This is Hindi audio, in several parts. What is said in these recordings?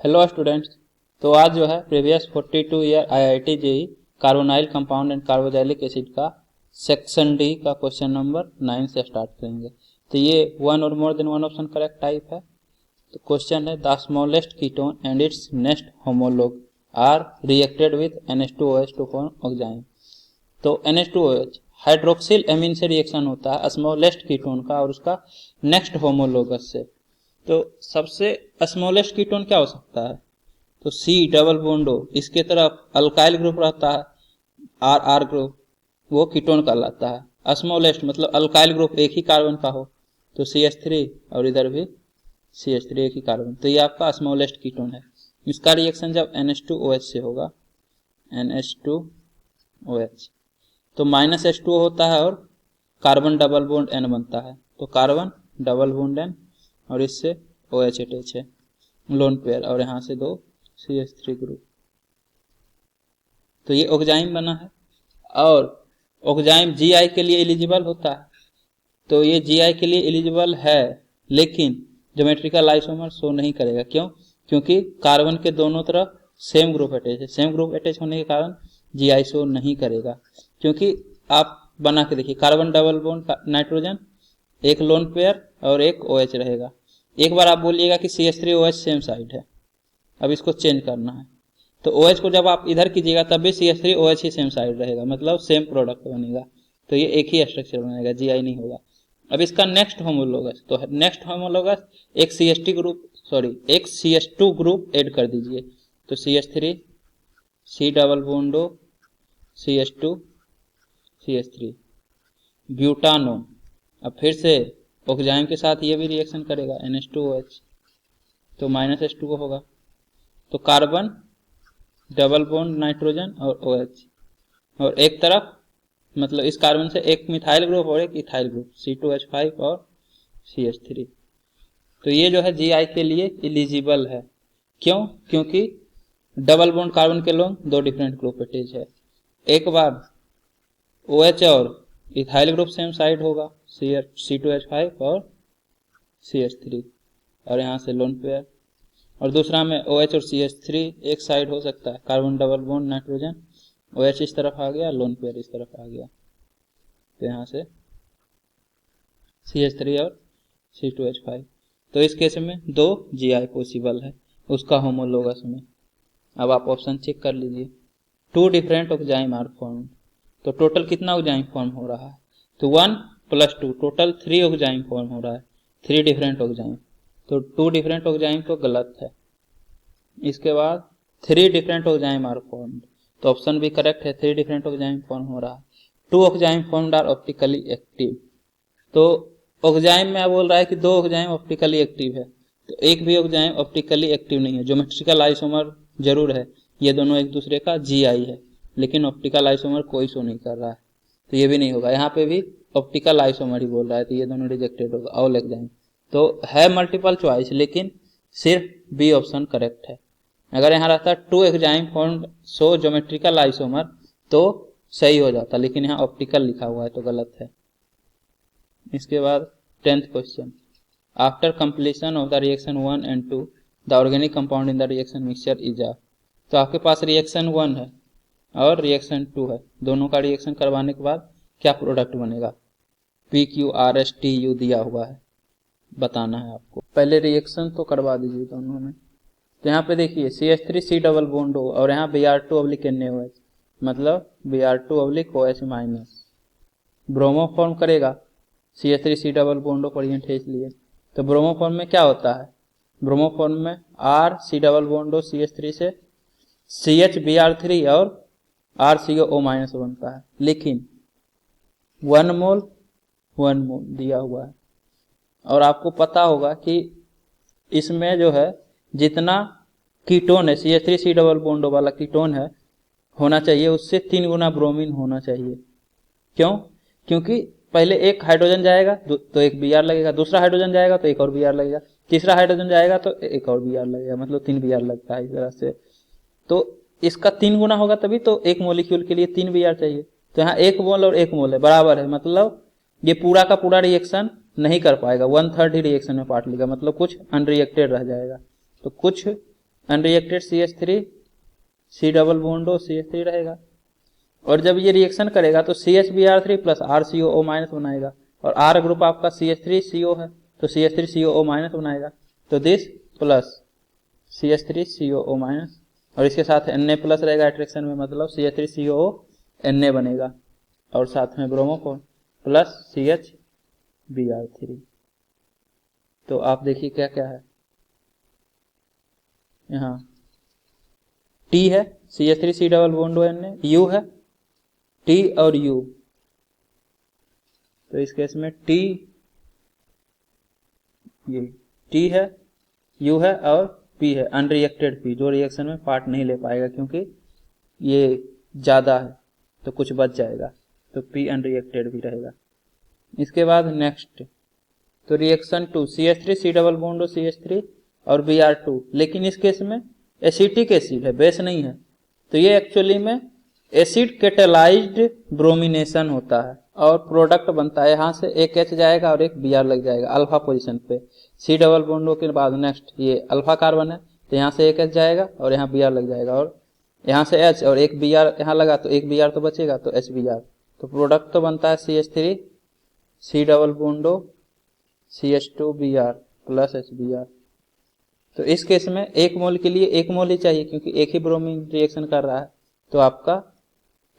Hello students. तो आज जो है previous 42 year IIT JEE carbonyl compound and carboxylic acid का सेक्शन डी का क्वेश्चन नंबर 9 से स्टार्ट करेंगे। तो ये वन और more than one option correct type है। तो क्वेश्चन है the smallest ketone and it's next homologue are reacted with NH2OH to form oxime. तो NH2OH हाइड्रोक्सिल एमीन से रिएक्शन होता है स्मॉलेस्ट कीटोन का और उसका नेक्स्ट होमोलॉगस से। तो सबसे स्मॉलेस्ट कीटोन क्या हो सकता है? तो C डबल बॉन्ड O, इसके तरफ अल्काइल ग्रुप रहता है RR ग्रुप, वो कीटोन कहलाता है। स्मॉलेस्ट मतलब अल्काइल ग्रुप एक ही कार्बन का हो तो CH3 और इधर भी CH3 एक ही कार्बन, तो ये आपका स्मॉलेस्ट कीटोन है। इसका रिएक्शन जब NH2OH से होगा NH2OH तो -H2O होता है और कार्बन डबल बॉन्ड N बनता है। तो कार्बन डबल बॉन्ड N और इससे OH अटैच है लोन पेयर और यहाँ से दो CH3 ग्रुप, तो ये ऑक्साइन बना है। और ऑक्साइन GI के लिए एलिजिबल होता है, तो ये GI के लिए एलिजिबल है लेकिन ज्योमेट्रिकल आइसोमर शो नहीं करेगा। क्यों? क्योंकि कार्बन के दोनों तरफ सेम ग्रुप अटैच है। सेम ग्रुप अटैच होने के कारण GI शो नहीं करेगा। क्योंकि आप बना के देखिए, कार्बन डबल बॉन्ड नाइट्रोजन एक लोन पेयर और एक OH रहेगा। एक बार आप बोलिएगा कि CH3OH सेम साइड है, अब इसको चेंज करना है तो OH को जब आप इधर कीजिएगा तब भी CH3OH ही सेम साइड रहेगा, मतलब सेम प्रोडक्ट बनेगा। तो ये एक ही स्ट्रक्चर बनेगा, GI नहीं होगा। अब इसका नेक्स्ट होमोलॉगस, तो नेक्स्ट होमोलॉगस एक एक CH2 ग्रुप ऐड कर दीजिए। तो CH3 C double bond O CH2 CH3 ब्यूटानो। अब फिर से ऑक्साइन के साथ ये भी रिएक्शन करेगा NH2OH तो -H2O होगा। तो कार्बन डबल बॉन्ड नाइट्रोजन और OH और एक तरफ मतलब इस कार्बन से एक मिथाइल ग्रुप और एक इथाइल ग्रुप C2H5 और CH3। तो ये जो है GI के लिए एलिजिबल है। क्यों? क्योंकि डबल बॉन्ड कार्बन के लोग दो डिफरेंट ग्रुप अटैच है। एक बार OH और इथाइल ग्रुप सेम साइड होगा C2H5 और CH3 और यहाँ से लोन पेयर, और दूसरा में OH और CH3 एक साइड हो सकता है। Carbon double bond nitrogen OH इस तरफ आ गया, लोन पेयर इस तरफ आ गया, तो यहाँ से CH3 और C2H5। तो इस केस में दो GI पॉसिबल है उसका होमोलॉगस में। अब आप ऑप्शन चेक कर लीजिए। 2 डिफरेंट ऑक्साइन आर फॉर्म, तो टोटल कितना ऑक्साइन फॉर्म हो रहा है? तो 1 + 2 टोटल 3 ऑक्साइन फॉर्म हो रहा है, 3 डिफरेंट ऑक्साइन। तो 2 डिफरेंट ऑक्साइन तो गलत है। इसके बाद 3 डिफरेंट ऑक्साइन आर फॉर्म्ड, तो ऑप्शन भी करेक्ट है, 3 डिफरेंट ऑक्साइन फॉर्म हो रहा है। 2 ऑक्साइन फॉर्म्ड आर ऑप्टिकली एक्टिव, तो ऑक्साइन में बोल रहा है कि 2 ऑक्साइन ऑप्टिकली एक्टिव है, तो एक भी ऑक्साइन ऑप्टिकली एक्टिव नहीं है। ज्योमेट्रिकल आइसोमर जरूर है, ये दोनों एक दूसरे का GI है, लेकिन ऑप्टिकल आइसोमर कोई शो नहीं कर रहा है, तो ये भी नहीं होगा। यहाँ पे भी ऑप्टिकल आइसोमर ही बोल रहा है, तो ये दोनों रिजेक्टेड होगा ऑल ऑक्साइन। तो है मल्टीपल चॉइस लेकिन सिर्फ बी ऑप्शन करेक्ट है। अगर यहाँ रहता 2 ऑक्साइन फॉर्म्ड सो ज्योमेट्रिकल आइसोमर तो सही हो जाता, लेकिन यहाँ ऑप्टिकल लिखा हुआ है तो गलत है। इसके बाद 10th question, after completion of the reaction 1 and 2 the organic compound in the reaction mixture is a. तो आपके पास रिएक्शन 1 है और रिएक्शन 2 है, दोनों का रिएक्शन करवाने के बाद क्या प्रोडक्ट बनेगा? PQRSTU दिया हुआ है, बताना है आपको। पहले रिएक्शन तो करवा दीजिए दोनों में। तो यहाँ पे देखिए CH3 C double bond O और यहाँ Br2/NaOH, मतलब Br2/OH- ब्रोमो फॉर्म करेगा। CH3 C double bond O पर ठेस लिए, तो ब्रोमो फॉर्म में क्या होता है? ब्रोमो फॉर्म में R C double bond O CH3 से CH Br3 और RCOO- बनता है, लेकिन 1 मोल 1 मोल दिया हुआ है। और आपको पता होगा कि इसमें जो है जितना कीटोन है CH3 C double bond O वाला कीटोन है होना चाहिए उससे 3 गुना ब्रोमीन होना चाहिए। क्यों? क्योंकि पहले एक हाइड्रोजन जाएगा तो एक Br लगेगा, दूसरा हाइड्रोजन जाएगा तो एक और Br लगेगा, तीसरा हाइड्रोजन जाएगा तो एक और Br लगेगा, मतलब 3 Br लगता है इस तरह से। तो इसका 3 गुना होगा तभी तो एक मॉलिक्यूल के लिए 3 Br चाहिए। तो यहाँ 1 मोल और 1 मोल है, बराबर है, मतलब ये पूरा का पूरा रिएक्शन नहीं कर पाएगा, 1/3 ही रिएक्शन में पार्ट लेगा, मतलब कुछ अनरिएक्टेड रह जाएगा। तो कुछ unreacted CH3 C double bond CH3 रहेगा। और जब ये रिएक्शन करेगा तो CHBr3 प्लस RCOO माइनस बनाएगा, और R ग्रुप आपका CH3CO है तो CH3COO माइनस बनाएगा, तो दिस प्लस CH3COO माइनस, और इसके साथ Na प्लस रहेगा अट्रैक्शन में, मतलब CH3COO Na बनेगा, और साथ में ब्रोमो प्लस CHBr3। तो आप देखिए क्या क्या है यहाँ, T है CH3C double bond Na, U है T और U, तो इस केस में T, ये T है, U है और P है, अनरिएक्टेड P, जो रिएक्शन में पार्ट नहीं ले पाएगा क्योंकि ये ज्यादा है तो कुछ बच जाएगा, तो P अनरिएक्टेड भी रहेगा। इसके बाद नेक्स्ट, तो reaction 2 CH3C double bond CH3 और Br2, लेकिन इस केस में एसिटिक एसिड है, बेस नहीं है, तो ये एक्चुअली में एसिड कैटेलाइज्ड ब्रोमिनेशन होता है और प्रोडक्ट बनता है। यहाँ से एक H जाएगा और एक Br लग जाएगा अल्फा पोजीशन पे, C डबल बॉन्ड के बाद नेक्स्ट ये अल्फा कार्बन है तो यहाँ से एक H जाएगा और यहाँ Br लग जाएगा, और यहाँ से H और एक Br यहाँ लगा तो एक Br तो बचेगा, तो HBr, तो प्रोडक्ट तो बनता है CH3 C double bond CH2Br plus HBr। तो इस केस में एक मोल के लिए एक मोल ही चाहिए क्योंकि एक ही ब्रोमीन रिएक्शन कर रहा है, तो आपका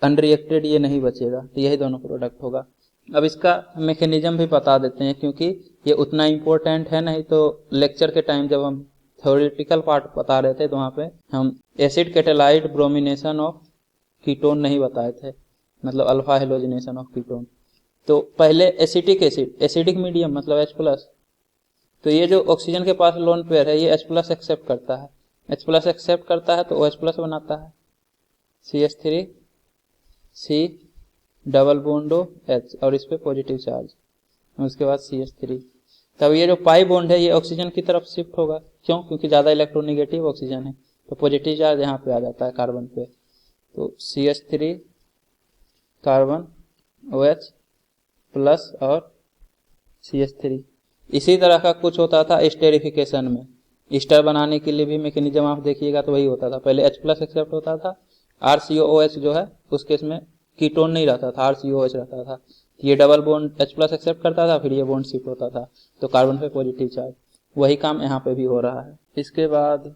अनरिएक्टेड ये नहीं बचेगा, तो यही दोनों प्रोडक्ट होगा। अब इसका मैकेनिज्म भी बता देते हैं क्योंकि ये उतना इम्पोर्टेंट है नहीं, तो लेक्चर के टाइम जब हम थ्योरेटिकल पार्ट बता रहे थे तो वहाँ पे हम एसिड कैटेलाइड ब्रोमिनेशन ऑफ कीटोन नहीं बताए थे, मतलब अल्फा हेलोजिनेशन ऑफ कीटोन। तो पहले एसिटिक एसिड, एसिडिक मीडियम मतलब H+, तो ये जो ऑक्सीजन के पास लोन पेयर है ये H+ एक्सेप्ट करता है, H+ एक्सेप्ट करता है तो OH+ बनाता है, CH3 C double bond H और इस पे पॉजिटिव चार्ज, उसके बाद CH3, तब ये जो पाई बॉन्ड है ये ऑक्सीजन की तरफ शिफ्ट होगा, क्यों, क्योंकि ज्यादा इलेक्ट्रोनेगेटिव ऑक्सीजन है, तो पॉजिटिव चार्ज यहाँ पे आ जाता है कार्बन पे, तो CH3 कार्बन OH प्लस और CH3। इसी तरह का कुछ होता था स्टेरिफिकेशन में, ईस्टर बनाने के लिए भी मैकेनिज्म आप देखिएगा तो वही होता था, पहले H+ एक्सेप्ट होता था, RCOOH जो है उस केस में कीटोन नहीं रहता था, RCOOH रहता था, ये डबल बॉन्ड H+ एक्सेप्ट करता था, फिर ये बॉन्ड शिफ्ट होता था तो कार्बन पे पॉजिटिव चार्ज, वही काम यहाँ पे भी हो रहा है। इसके बाद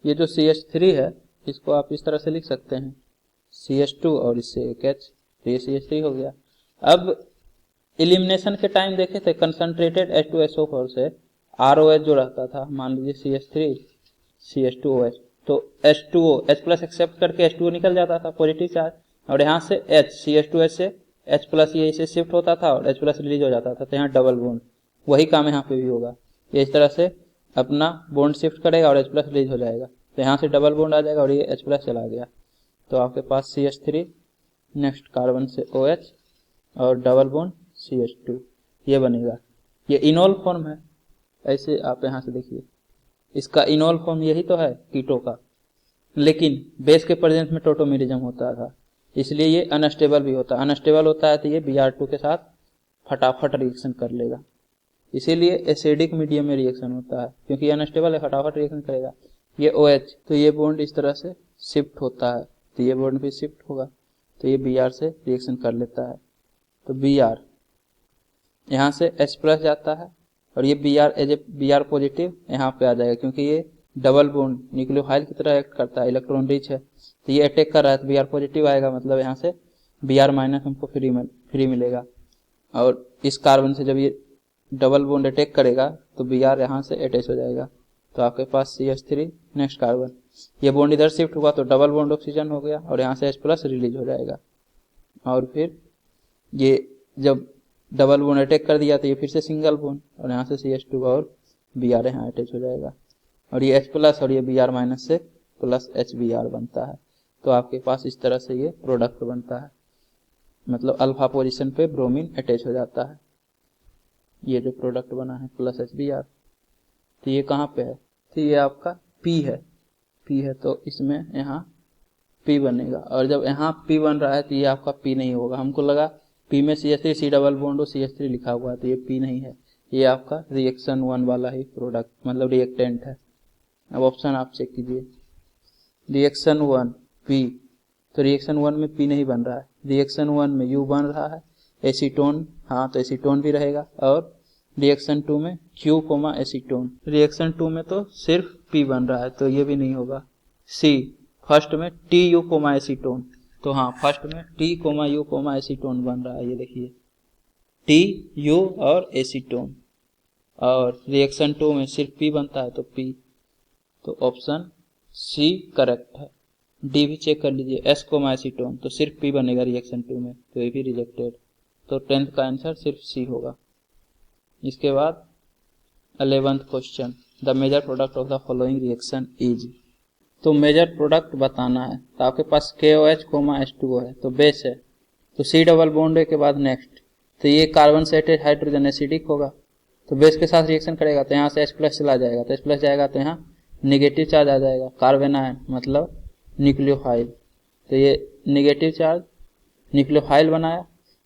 ये जो CH3 है इसको आप इस तरह से लिख सकते हैं CH2 और इससे एक H, तो ये CH3 हो गया। अब एलिमिनेशन के टाइम देखे थे कंसंट्रेटेड H2SO4 से ROH जो रहता था, मान लीजिए CH3 CH2OH, तो H2O H+ एक्सेप्ट करके H2O निकल जाता था पॉजिटिव चार्ज, और यहाँ से H CH2H से H+ ये इसे शिफ्ट होता था और H+ रिलीज हो जाता था, तो यहाँ डबल बॉन्ड, वही काम यहाँ पे भी होगा, ये इस तरह से अपना बॉन्ड शिफ्ट करेगा और H+ रिलीज हो जाएगा, तो यहाँ से डबल बॉन्ड आ जाएगा और ये H+ चला गया, तो आपके पास CH3 नेक्स्ट कार्बन से OH और डबल बॉन्ड CH2 ये बनेगा, ये इनोल फॉर्म है, ऐसे आप यहाँ से देखिए इसका इनोल फॉर्म यही तो है कीटो का, लेकिन बेस के प्रेजेंस में टोटोमेरिज्म होता था इसलिए ये अनस्टेबल भी होता है, अनस्टेबल होता है तो ये Br2 के साथ फटाफट रिएक्शन कर लेगा, इसीलिए एसिडिक मीडियम में रिएक्शन होता है क्योंकि अनस्टेबल है, फटाफट रिएक्शन करेगा। ये OH, तो ये बॉन्ड इस तरह से शिफ्ट होता है तो ये बॉन्ड भी शिफ्ट होगा, तो ये Br से रिएक्शन कर लेता है, तो Br यहाँ से H+ जाता है और ये Br as a Br positive यहाँ पे आ जाएगा क्योंकि ये डबल बॉन्ड न्यूक्लियोफाइल की तरह एक्ट करता है, इलेक्ट्रॉन रिच है, तो ये अटैक कर रहा है तो Br पॉजिटिव आएगा, मतलब यहाँ से Br माइनस हमको फ्री मिलेगा, और इस कार्बन से जब ये डबल बॉन्ड अटैक करेगा तो Br यहाँ से अटैच हो जाएगा, तो आपके पास CH3 नेक्स्ट कार्बन, ये बॉन्ड इधर शिफ्ट हुआ तो डबल बॉन्ड ऑक्सीजन हो गया और यहाँ से H+ रिलीज हो जाएगा, और फिर ये जब डबल बॉन्ड अटैक कर दिया तो ये फिर से सिंगल बॉन्ड और यहाँ से CH2 और Br यहाँ अटैच हो जाएगा, और ये H+ और ये Br माइनस से प्लस HBr बनता है, तो आपके पास इस तरह से ये प्रोडक्ट बनता है, मतलब अल्फा पोजीशन पे ब्रोमीन अटैच हो जाता है, ये जो प्रोडक्ट बना है प्लस HBr, तो ये कहाँ पे है, तो ये आपका P है, तो इसमें यहाँ P बनेगा, और जब यहाँ P बन रहा है तो ये आपका P नहीं होगा, हमको लगा P में CH3 C डबल बॉन्ड और CH3 लिखा हुआ है, तो ये P नहीं है, ये आपका रिएक्शन 1 वाला ही प्रोडक्ट मतलब रिएक्टेंट है। अब ऑप्शन आप चेक कीजिए। रिएक्शन 1 पी, तो रिएक्शन 1 में पी नहीं बन रहा है, रिएक्शन 1 में यू बन रहा है, एसीटोन, हाँ तो एसीटोन भी रहेगा, और रिएक्शन 2 में क्यू कोमा एसीटोन, रिएक्शन 2 में तो सिर्फ पी बन रहा है तो ये भी नहीं होगा। सी, फर्स्ट में टी यू कोमा एसीटोन, तो हाँ फर्स्ट में T comma U comma acetone बन रहा है, ये देखिए टी यू और एसीटोन, और रिएक्शन 2 में सिर्फ पी बनता है तो पी, तो ऑप्शन सी करेक्ट है। डी भी चेक कर लीजिए, एस कोमा एसीटोन, तो सिर्फ पी बनेगा रिएक्शन 2 में, तो ये भी रिजेक्टेड, तो 10th का आंसर सिर्फ सी होगा। इसके बाद 11th question, the major product of the following reaction is, तो मेजर प्रोडक्ट बताना है, तो आपके पास KOH कोमा H2O है तो बेस है, तो C डबल बॉन्ड के बाद नेक्स्ट, तो ये कार्बन से अटैच हाइड्रोजन एसिडिक होगा, तो बेस के साथ रिएक्शन करेगा तो यहाँ से H प्लस चला जाएगा, तो H प्लस जाएगा तो यहाँ निगेटिव चार्ज आ जाएगा, कार्बन आयन मतलब न्यूक्लियोफाइल, तो ये निगेटिव चार्ज न्यूक्लियोफाइल बनाया,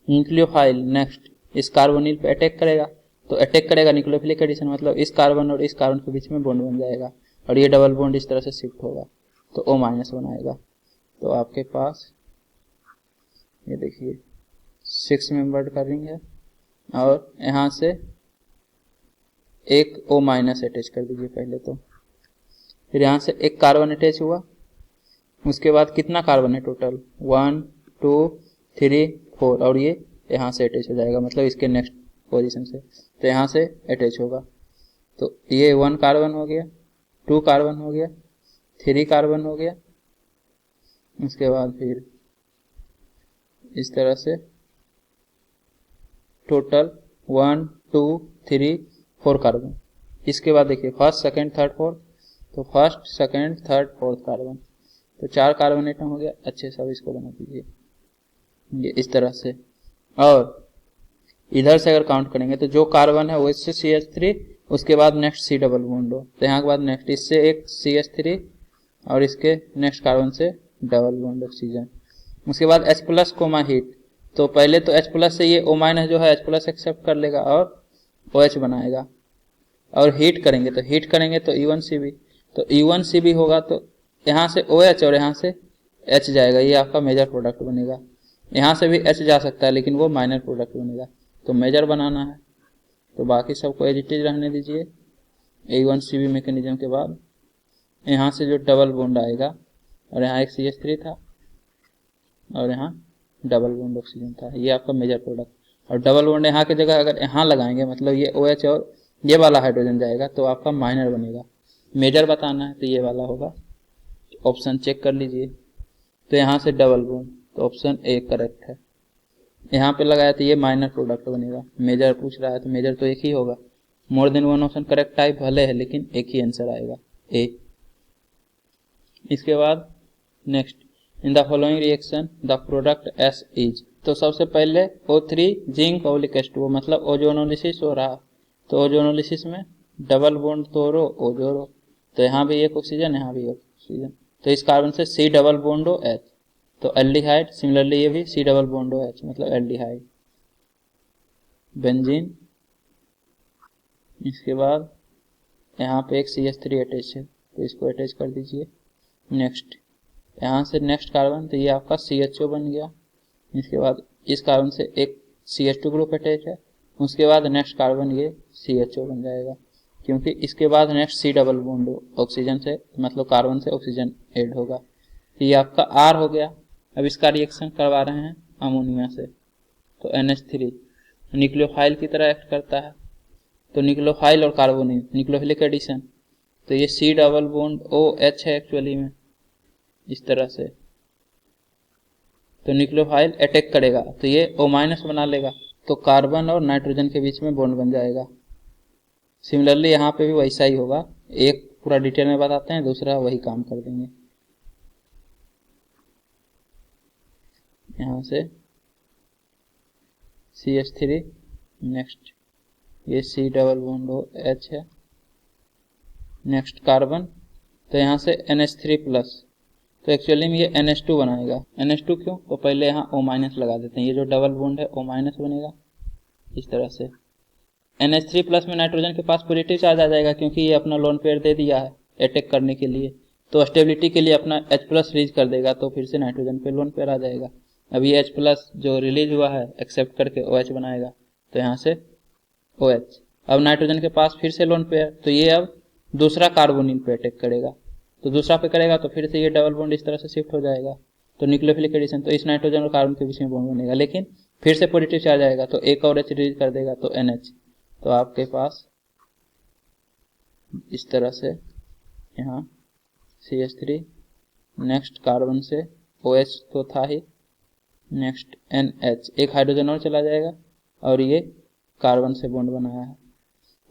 न्यूक्लियोफाइल नेक्स्ट इस कार्बोनिल पे अटैक करेगा, तो अटैक करेगा न्यूक्लियोफिलिक एडिशन मतलब इस कार्बन और इस कार्बन के बीच में बॉन्ड बन जाएगा, और ये डबल बॉन्ड इस तरह से शिफ्ट होगा तो O माइनस बनाएगा, तो आपके पास ये देखिए 6 मेंबर्ड का रिंग है, और यहाँ से एक O माइनस अटैच कर दीजिए पहले, तो फिर यहाँ से एक कार्बन अटैच हुआ, उसके बाद कितना कार्बन है टोटल 1 2 3 4, और ये यहाँ से अटैच हो जाएगा मतलब इसके नेक्स्ट पोजीशन से, तो यहाँ से अटैच होगा, तो ये 1 कार्बन हो गया, 2 कार्बन हो गया, 3 कार्बन हो गया, उसके बाद फिर इस तरह से टोटल 1 2 3 4 कार्बन, इसके बाद देखिए फर्स्ट सेकंड थर्ड फोर्थ, तो first second third fourth carbon, तो 4 कार्बन एटम हो गया, अच्छे से अब इसको बना दीजिए ये इस तरह से, और इधर से अगर काउंट करेंगे तो जो कार्बन है वो इससे CH3, उसके बाद नेक्स्ट C डबल बॉन्ड हो, तो यहाँ के बाद नेक्स्ट इससे एक CH3 और इसके नेक्स्ट कार्बन से डबल बॉन्ड ऑक्सीजन, उसके बाद H प्लस कोमा हीट, तो पहले तो H प्लस से ये O माइनस जो है H प्लस एक्सेप्ट कर लेगा और OH बनाएगा, और हीट करेंगे तो E1CB, तो E1CB होगा तो यहाँ से OH और यहाँ से H जाएगा, ये आपका मेजर प्रोडक्ट बनेगा, यहाँ से भी H जा सकता है लेकिन वो माइनर प्रोडक्ट बनेगा, तो मेजर बनाना है, तो बाकी सबको एज इट इज रहने दीजिए। A1CB मैकेनिज्म के बाद यहाँ से जो डबल बॉन्ड आएगा, और यहाँ एक CH3 था और यहाँ डबल बॉन्ड ऑक्सीजन था, ये आपका मेजर प्रोडक्ट, और डबल बॉन्ड यहाँ की जगह अगर यहाँ लगाएंगे मतलब ये OH और ये वाला हाइड्रोजन जाएगा तो आपका माइनर बनेगा। मेजर बताना है तो ये वाला होगा, ऑप्शन चेक कर लीजिए, तो यहाँ से डबल बॉन्ड, तो ऑप्शन ए करेक्ट है। यहाँ पे लगाया तो ये माइनर प्रोडक्ट बनेगा, मेजर पूछ रहा है तो मेजर तो एक ही होगा, मोर than one option correct type भले है लेकिन एक ही आंसर आएगा ए। इसके बाद next, in the following reaction the product S is, तो सबसे पहले O3 जिंक ऑब्लिक H2O मतलब ओजोनोलिसिस हो रहा, तो ओजोनोलिसिस में डबल बॉन्ड तोड़ो ओ जोड़ो, तो यहाँ भी एक ऑक्सीजन यहाँ भी एक ऑक्सीजन, तो इस कार्बन से C double bond O H, तो एल्डिहाइड, सिमिलरली ये भी C double bond O H मतलब एल्डिहाइड, बेंजीन। इसके बाद यहाँ पे एक CH3 अटैच है तो इसको अटैच कर दीजिए। नेक्स्ट, यहाँ से नेक्स्ट कार्बन, तो ये आपका CHO बन गया। इसके बाद इस कार्बन से एक CH2 ग्रुप अटैच है, उसके बाद नेक्स्ट कार्बन ये CHO बन जाएगा, क्योंकि इसके बाद next C double bond oxygen से मतलब कार्बन से ऑक्सीजन ऐड होगा, ये आपका R हो गया। अब इसका रिएक्शन करवा रहे हैं अमोनिया से, तो NH3 न्यूक्लियोफाइल की तरह एक्ट करता है, तो न्यूक्लियोफाइल और कार्बोनिल न्यूक्लियोफिलिक एडिशन, तो ये C डबल बॉन्ड OH है एक्चुअली में इस तरह से, तो न्यूक्लियोफाइल अटैक करेगा तो ये O माइनस बना लेगा, तो कार्बन और नाइट्रोजन के बीच में बॉन्ड बन जाएगा। सिमिलरली यहाँ पे भी वैसा ही होगा, एक पूरा डिटेल में बताते हैं, दूसरा वही काम कर देंगे। यहाँ से CH3, नेक्स्ट ये C डबल बॉन्ड OH है, नेक्स्ट कार्बन, तो यहाँ से NH3 प्लस, तो एक्चुअली में ये NH2 बनाएगा। NH2 क्यों, तो पहले यहाँ O माइनस लगा देते हैं, ये जो डबल बॉन्ड है O माइनस बनेगा इस तरह से। NH3 प्लस में नाइट्रोजन के पास पॉजिटिव चार्ज आ जाएगा क्योंकि ये अपना लोन पेयर दे दिया है, अटैक करने के लिए, तो स्टेबिलिटी के लिए अपना H+ रिलीज कर देगा, तो फिर से नाइट्रोजन पे लोन पेयर आ जाएगा। अब ये H+ जो रिलीज हुआ है एक्सेप्ट करके OH बनाएगा, तो यहाँ से OH। अब नाइट्रोजन के पास फिर से लोन पेयर, तो ये अब दूसरा कार्बोनिल पे अटैक करेगा, तो दूसरा पे करेगा तो फिर से ये डबल बॉन्ड इस तरह से शिफ्ट हो जाएगा, तो न्यूक्लियोफिलिक एडिशन, तो इस नाइट्रोजन और कार्बन के बीच में बॉन्ड बनेगा, लेकिन फिर से पॉजिटिव चार्ज आएगा, तो एक और H रिलीज कर देगा, तो NH। तो आपके पास इस तरह से यहाँ CH3, नेक्स्ट कार्बन से OH तो था ही, नेक्स्ट NH, एक हाइड्रोजन और चला जाएगा, और ये कार्बन से बॉन्ड बनाया है,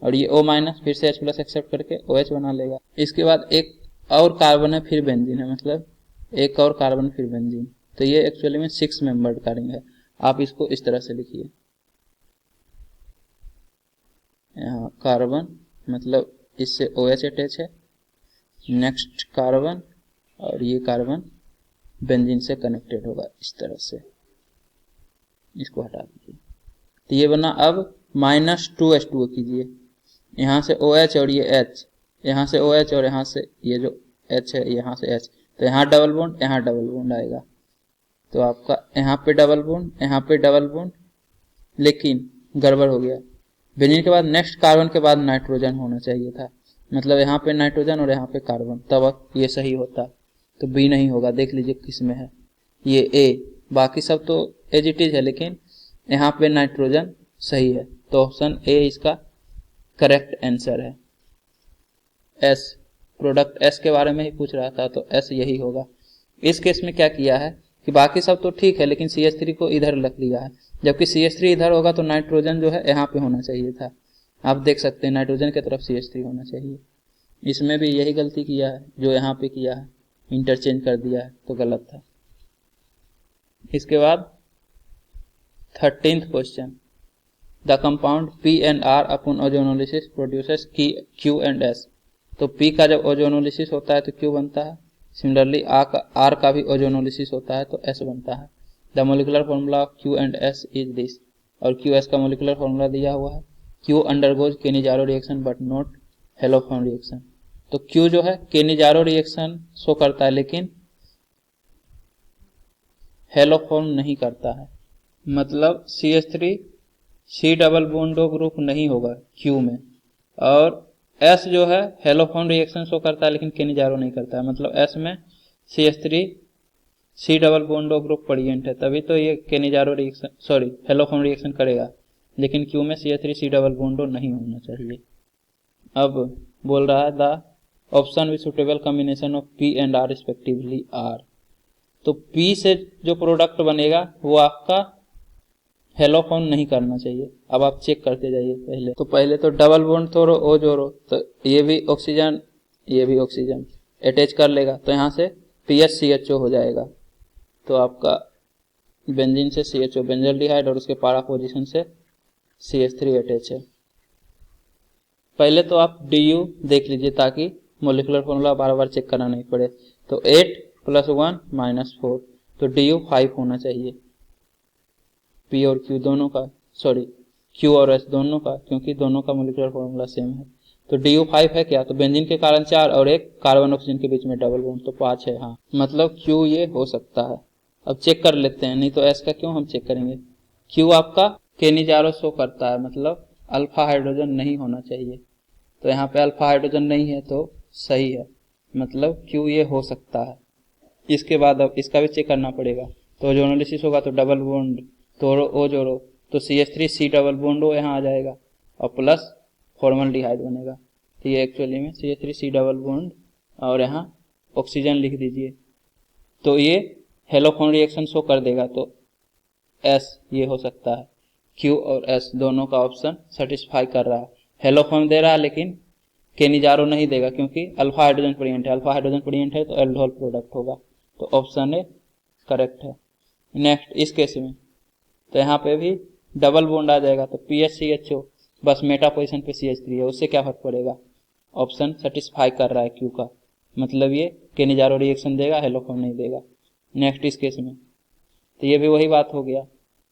और ये O- फिर से H+ एक्सेप्ट करके OH बना लेगा। इसके बाद एक और कार्बन है, फिर बेंजीन है, मतलब एक और कार्बन फिर बेंजीन, तो ये एक्चुअली में 6 मेंबर्ड का रिंग है। आप इसको इस तरह से लिखिए, यहाँ कार्बन मतलब इससे OH अटैच है, नेक्स्ट कार्बन, और ये कार्बन बेंजीन से कनेक्टेड होगा इस तरह से, इसको हटा दीजिए, तो ये बना। अब -2H2O कीजिए, यहाँ से OH और ये H, यहाँ से OH और यहाँ से ये जो H है, यहाँ से H, तो यहाँ डबल बॉन्ड, यहाँ डबल बॉन्ड आएगा, तो आपका यहाँ पे डबल बॉन्ड, यहाँ पे डबल बॉन्ड, लेकिन गड़बड़ हो गया। बेंजीन के बाद नेक्स्ट कार्बन के बाद नाइट्रोजन होना चाहिए था, मतलब यहाँ पे नाइट्रोजन और यहाँ पे कार्बन, तब ये सही होता, तो B नहीं होगा। देख लीजिए किस में है, ये A, बाकी सब तो एज इट इज है, लेकिन यहाँ पे नाइट्रोजन सही है, तो ऑप्शन A इसका करेक्ट आंसर है। S, प्रोडक्ट S के बारे में ही पूछ रहा था, तो S यही होगा। इस केस में क्या किया है कि बाकी सब तो ठीक है, लेकिन CH3 को इधर रख दिया है, जबकि CH3 इधर होगा तो नाइट्रोजन जो है यहाँ पे होना चाहिए था। आप देख सकते हैं नाइट्रोजन की तरफ CH3 होना चाहिए। इसमें भी यही गलती किया है जो यहाँ पे किया है, इंटरचेंज कर दिया है, तो गलत था। इसके बाद 13th question, the compound P and R upon ozonolysis produces Q and S। तो P का जब ओजोनोलिसिस होता है तो Q बनता है, सिमिलरली R का भी ओजोनोलिसिस होता है तो S बनता है। The molecular formula of Q and S is this, और QS का मोलिकुलर फॉर्मूला दिया हुआ है। Q undergoes Cannizzaro reaction but not haloform reaction. तो Q जो है केनिजारो रिएक्शन शो करता है, लेकिन हेलोफॉर्म नहीं करता है, मतलब CH3 C डबल बॉन्डो ग्रुप नहीं होगा Q में, और S जो है हेलोफॉर्म रिएक्शन शो करता है लेकिन केनिजारो नहीं करता है, मतलब S में CH3 C double बॉन्डो group present है, तभी तो ये केनिजारो रिएक्शन हेलोफॉर्म रिएक्शन करेगा, लेकिन Q में CH3 C डबल बॉन्डो नहीं होना चाहिए। अब बोल रहा है the option with suitable combination of P and R respectively R। तो P से जो प्रोडक्ट बनेगा वो आपका हेलोफॉर्म नहीं करना चाहिए। अब आप चेक करते जाइए, पहले तो डबल बॉन्ड तोड़ो, O जोड़ो, तो ये भी ऑक्सीजन अटैच कर लेगा, तो यहाँ से PHCHO हो जाएगा, तो आपका बेंजीन से CHO बेंजल्डिहाइड और उसके पारा पोजीशन से CH3 अटैच है। पहले तो आप DU देख लीजिए ताकि मोलिकुलर फॉर्मूला बार बार चेक करना नहीं पड़े। तो 8 + 1 - 4, तो DU 5 होना चाहिए, P और Q दोनों का, Q और S दोनों का, क्योंकि दोनों का मोलिकुलर फॉर्मूला सेम है। तो DU 5 है क्या, तो बेंजीन के कारण 4 और एक कार्बन ऑक्सीजन के बीच में डबल बॉन्ड, तो 5 है, हाँ, मतलब Q ये हो सकता है। अब चेक कर लेते हैं, नहीं तो S का क्यों हम चेक करेंगे। Q आपका केनिजारो शो करता है, मतलब अल्फा हाइड्रोजन नहीं होना चाहिए, तो यहाँ पे अल्फा हाइड्रोजन नहीं है तो सही है, मतलब Q ये हो सकता है। इसके बाद अब इसका भी चेक करना पड़ेगा, तो ओजोनोलिसिस होगा तो डबल बॉन्ड तोड़ो, O जोड़ो, तो CH3 C double bond O यहाँ आ जाएगा, और प्लस फॉर्मल्डिहाइड बनेगा, तो ये एक्चुअली में CH3 C डबल बॉन्ड और यहाँ ऑक्सीजन लिख दीजिए, तो ये हेलोफॉर्म रिएक्शन शो कर देगा, तो S ये हो सकता है। Q और S दोनों का ऑप्शन सेटिस्फाई कर रहा है, हेलोफॉर्म दे रहा है लेकिन केनिजारो नहीं देगा, क्योंकि अल्फा हाइड्रोजन प्रेजेंट है, तो एल्डोहल प्रोडक्ट होगा, तो ऑप्शन ए करेक्ट है। नेक्स्ट इस केस में तो यहाँ पे भी डबल बॉन्ड आ जाएगा, तो PHCHO बस मेटा पोजिशन पे CH3 है, उससे क्या फर्क पड़ेगा, ऑप्शन सेटिस्फाई कर रहा है Q का, मतलब ये केनिजारो रिएक्शन देगा, हेलोफॉर्म नहीं देगा। नेक्स्ट इस केस में तो ये भी वही बात हो गया,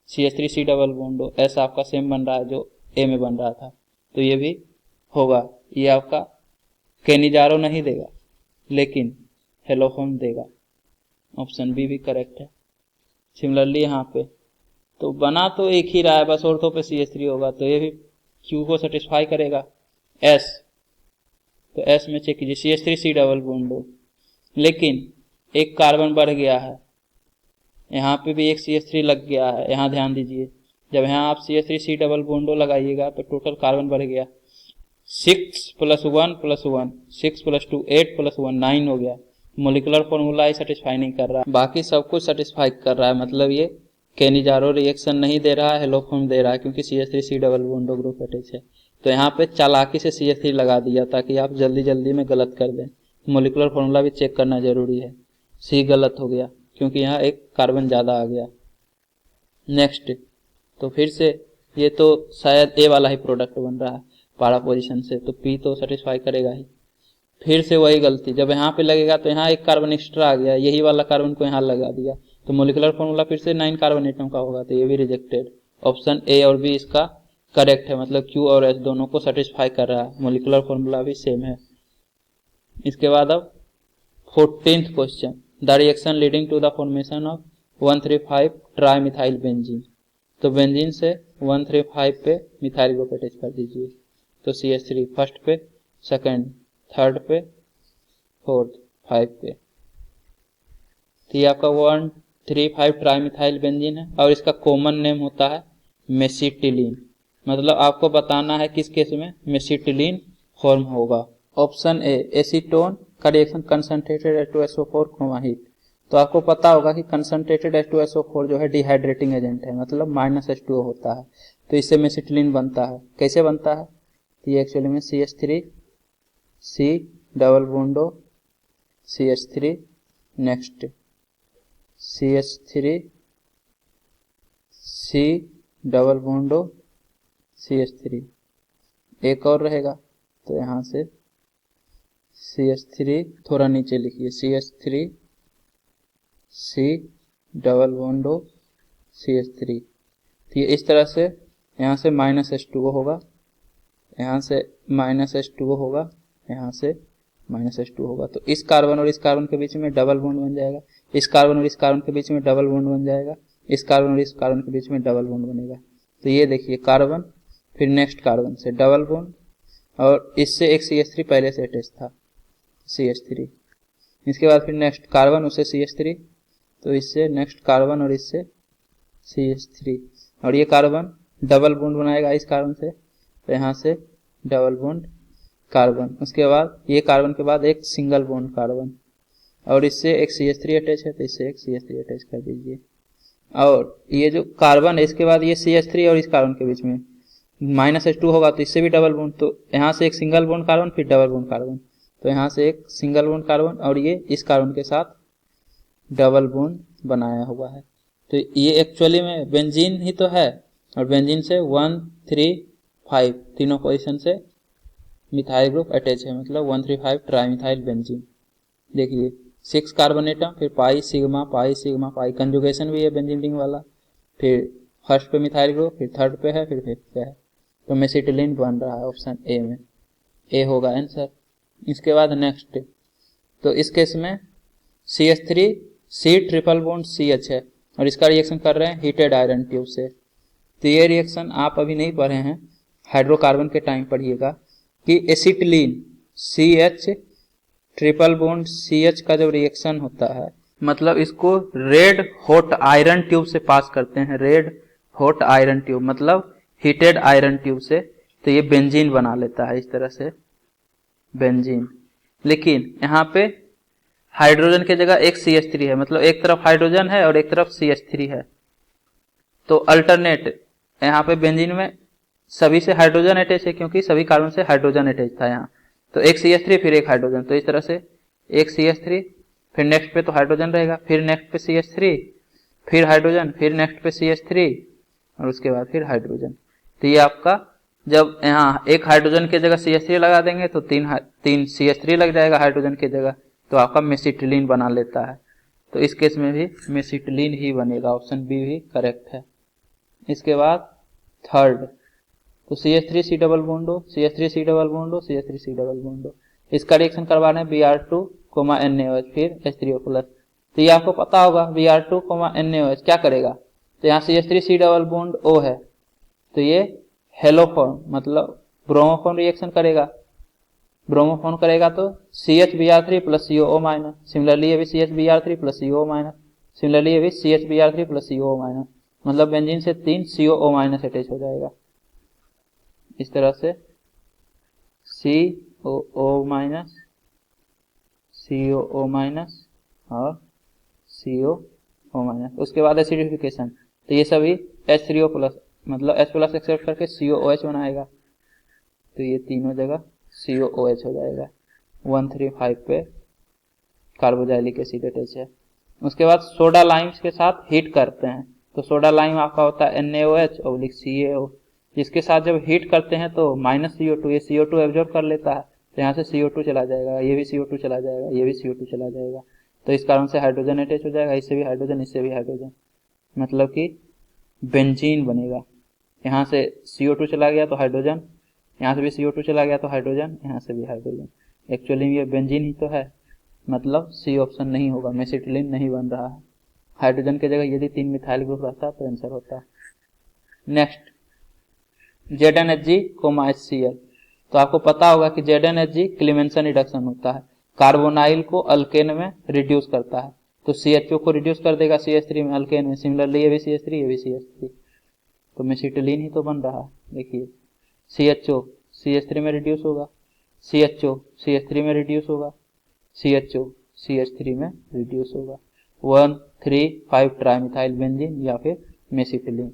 CH3 C double bond S आपका सेम बन रहा है जो A में बन रहा था, तो ये भी होगा, ये आपका केनिजारो नहीं देगा लेकिन हेलोफोन देगा। ऑप्शन बी भी करेक्ट है। सिमिलरली यहाँ पे तो बना तो एक ही रहा है, बस ऑर्थो पे CH3 होगा, तो ये भी क्यू को सेटिस्फाई करेगा। एस, तो एस में चेक कीजिए CH3 डबल बॉन्ड हो, लेकिन एक कार्बन बढ़ गया है, यहाँ पे भी एक CH3 लग गया है। यहाँ ध्यान दीजिए, जब यहाँ आप CH3 डबल बॉन्डो लगाइएगा तो टोटल कार्बन बढ़ गया 6 + 1 + 1, 6 + 2 8 + 1 9 हो गया। मोलिकुलर फॉर्मूला ही सेटिस्फाई नहीं कर रहा, बाकी सब कुछ सेटिस्फाई कर रहा है, मतलब ये केनिजारो रिएक्शन नहीं दे रहा है, हेलोफोन दे रहा है, क्योंकि CH3 डबल बॉन्डो ग्रुप अटैच है। तो यहाँ पे चालाकी से CH3 लगा दिया ताकि आप जल्दी जल्दी में गलत कर दें। मोलिकुलर फॉर्मूला भी चेक करना जरूरी है। सी गलत हो गया क्योंकि यहाँ एक कार्बन ज्यादा आ गया। नेक्स्ट, तो फिर से ये तो शायद ए वाला ही प्रोडक्ट बन रहा है पारा पोजीशन से, तो पी तो सेटिस्फाई करेगा ही। फिर से वही गलती, जब यहाँ पे लगेगा तो यहाँ एक कार्बन एक्स्ट्रा आ गया, यही वाला कार्बन को यहाँ लगा दिया, तो मोलिकुलर फॉर्मूला फिर से 9 कार्बन एटम का होगा, तो ये भी रिजेक्टेड। ऑप्शन ए और बी इसका करेक्ट है, मतलब क्यू और एस दोनों को सेटिस्फाई कर रहा है, मोलिकुलर फॉर्मूला भी सेम है। इसके बाद अब 14th question, the reaction leading to the formation of 135 tri methyl benzene. तो बेंजीन से 135 पे मिथाइल ग्रुप अटैच कर दीजिए, तो CH3 फर्स्ट पे, सेकंड, थर्ड पे, फोर्थ, 5 पे। तो ये आपका 135 ट्राई मिथाइल बेंजीन है और इसका कॉमन नेम होता है मेसिटिलीन। मतलब आपको बताना है किस केस में मेसिटिलीन फॉर्म होगा। ऑप्शन ए, एसीटोन का रिएक्शन कंसंट्रेटेड H2SO4 हीट। तो आपको पता होगा कि कंसंट्रेटेड H2SO4 जो है डिहाइड्रेटिंग एजेंट है, मतलब -H2O होता है, तो इससे मेसिटिलीन बनता है। कैसे बनता है? तो ये एक्चुअली में CH3 C double bond O CH3, next CH3 C double bond O CH3, एक और रहेगा, तो यहाँ से CH3 थोड़ा नीचे लिखिए, CH3 C double bond O CH3। तो ये इस तरह से यहाँ से -H2O होगा, यहाँ से -H2O होगा, यहाँ से -H2O होगा, तो इस कार्बन और इस कार्बन के बीच में डबल बॉन्ड बन जाएगा, इस कार्बन और इस कार्बन के बीच में डबल बॉन्ड बन जाएगा, इस कार्बन और इस कार्बन के बीच में डबल बॉन्ड बनेगा। तो ये देखिए कार्बन, फिर नेक्स्ट कार्बन से डबल बॉन्ड, और इससे एक CH3 पहले से अटैच था, CH3। इसके बाद फिर नेक्स्ट कार्बन, उससे CH3, तो इससे नेक्स्ट कार्बन और इससे CH3, और ये कार्बन डबल बॉन्ड बनाएगा इस कार्बन से, तो यहाँ से डबल बॉन्ड कार्बन, उसके बाद ये कार्बन के बाद एक सिंगल बॉन्ड कार्बन, और इससे एक CH3 अटैच है, तो इससे एक CH3 अटैच कर दीजिए। और ये जो कार्बन है इसके बाद ये CH3 और इस कार्बन के बीच में -H2 होगा, तो इससे भी डबल बॉन्ड, तो यहाँ से एक सिंगल बॉन्ड कार्बन, फिर डबल बॉन्ड कार्बन, तो यहाँ से एक सिंगल बॉन्ड कार्बन, और ये इस कार्बन के साथ डबल बॉन्ड बनाया हुआ है। तो ये एक्चुअली में बेंजीन ही तो है, और बेंजीन से 1 3 5 तीनों पोजीशन से मिथाइल ग्रुप अटैच है, मतलब 135 ट्राई मिथाइल बेंजीन। देखिए 6 कार्बन एटम, फिर pi sigma pi sigma pi, conjugation भी है बेंजीन रिंग वाला, फिर फर्स्ट पे मिथाइल ग्रुप, फिर थर्ड पे है, फिर फिफ्थ पे है, तो मेसिटिलीन बन रहा है। ऑप्शन ए में ए होगा आंसर। इसके बाद नेक्स्ट, तो इस केस में CH3 C triple bond CH है, और इसका रिएक्शन कर रहे हैं हीटेड आयरन ट्यूब से। तो ये रिएक्शन आप अभी नहीं पढ़े हैं, हाइड्रोकार्बन के टाइम पढ़िएगा कि acetylene CH triple bond CH का जब रिएक्शन होता है, मतलब इसको रेड हॉट आयरन ट्यूब से पास करते हैं, रेड हॉट आयरन ट्यूब मतलब हीटेड आयरन ट्यूब से, तो ये बेंजीन बना लेता है इस तरह से बेंजीन। लेकिन यहाँ पे हाइड्रोजन की जगह एक CH3 है, मतलब एक तरफ हाइड्रोजन है और एक तरफ CH3 है, तो अल्टरनेट यहाँ पे बेंजीन में सभी से हाइड्रोजन अटैच है, क्योंकि सभी कार्बन से हाइड्रोजन अटैच था यहाँ, तो एक CH3 फिर एक हाइड्रोजन, तो इस तरह से एक CH3, फिर नेक्स्ट पे तो हाइड्रोजन रहेगा, फिर नेक्स्ट पे CH3, फिर हाइड्रोजन, फिर नेक्स्ट पे CH3, और उसके बाद फिर हाइड्रोजन। तो ये आपका जब यहाँ एक हाइड्रोजन की जगह CH3 लगा देंगे तो तीन CH3 लग जाएगा हाइड्रोजन की जगह, तो आपका मेसिटिलीन बना लेता है। तो इस केस में भी मेसिटिलीन ही बनेगा, ऑप्शन बी भी करेक्ट है। इसके बाद थर्ड, तो CH3 C double bond O CH3 C double bond O CH3 C double बॉन्डो, इसका रिएक्शन करवा रहे हैं Br2, NaOH फिर H3O+। तो ये आपको पता होगा Br2, NaOH क्या करेगा, तो यहाँ CH3 डबल बॉन्ड O है, तो ये हेलोफॉर्म मतलब ब्रोमोफॉर्म रिएक्शन करेगा। ब्रोमोफॉर्म करेगा तो CHBr3 plus COO minus, similarly ये भी CHBr3 plus COO minus, similarly ये भी CHBr3 प्लस COO माइनस, मतलब बेंजीन से 3 COO माइनस अटैच हो जाएगा। इस तरह से COO माइनस, COO माइनस और COO माइनस। उसके बाद एसिडिफिकेशन, तो ये सभी H3O+ मतलब H+ एक्सेप्ट करके COOH बनाएगा, तो ये तीनों जगह COOH हो जाएगा। 135 पे कार्बोजाइलिक एसिड अटैच है। उसके बाद सोडा लाइम्स के साथ हीट करते हैं, तो सोडा लाइम आपका होता है NaOH और CaO, जिसके साथ जब हीट करते हैं तो -CO2, ये CO2 एब्जॉर्ब कर लेता है, तो यहाँ से CO2 चला जाएगा, ये भी CO2 चला जाएगा, ये भी CO2 चला जाएगा, तो इस कारण से हाइड्रोजन अटैच हो जाएगा, इससे भी हाइड्रोजन, इससे भी हाइड्रोजन, मतलब कि बेंजीन बनेगा। यहाँ से CO2 चला गया तो हाइड्रोजन, यहाँ से भी CO2 चला गया तो हाइड्रोजन, यहाँ से भी हाइड्रोजन। एक्चुअली ये बेंजीन ही तो है, मतलब सी ऑप्शन नहीं होगा, मेसिटिलीन नहीं बन रहा है। हाइड्रोजन की जगह यदि 3 मिथाइल ग्रुप रहता तो आंसर होता। नेक्स्ट ZnHg, HCl, तो आपको पता होगा कि ZnHg क्लीमेंसन रिडक्शन होता है, कार्बोनाइल को अल्केन में रिड्यूस करता है, तो CHO को रिड्यूस कर देगा CH3 में, अल्केन में, सिमिलरली ये भी CH3, ये भी CH3, तो मेसिटिलीन ही तो बन रहा है। देखिए CHO CH3 में रिड्यूस होगा, CHO CH3 में रिड्यूस होगा, CHO CH3 में रिड्यूस होगा, 1,3,5 ट्राइमिथाइल बेंजीन या फिर मेसिटिलीन,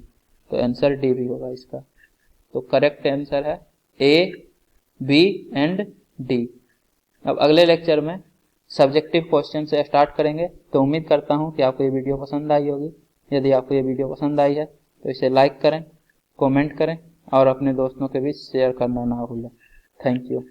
तो आंसर डी भी होगा इसका। तो करेक्ट आंसर है A, B एंड D। अब अगले लेक्चर में सब्जेक्टिव क्वेश्चन से स्टार्ट करेंगे, तो उम्मीद करता हूं कि आपको ये वीडियो पसंद आई होगी। यदि आपको ये वीडियो पसंद आई है तो इसे लाइक करें, कमेंट करें और अपने दोस्तों के बीच शेयर करना ना भूलें। Thank you.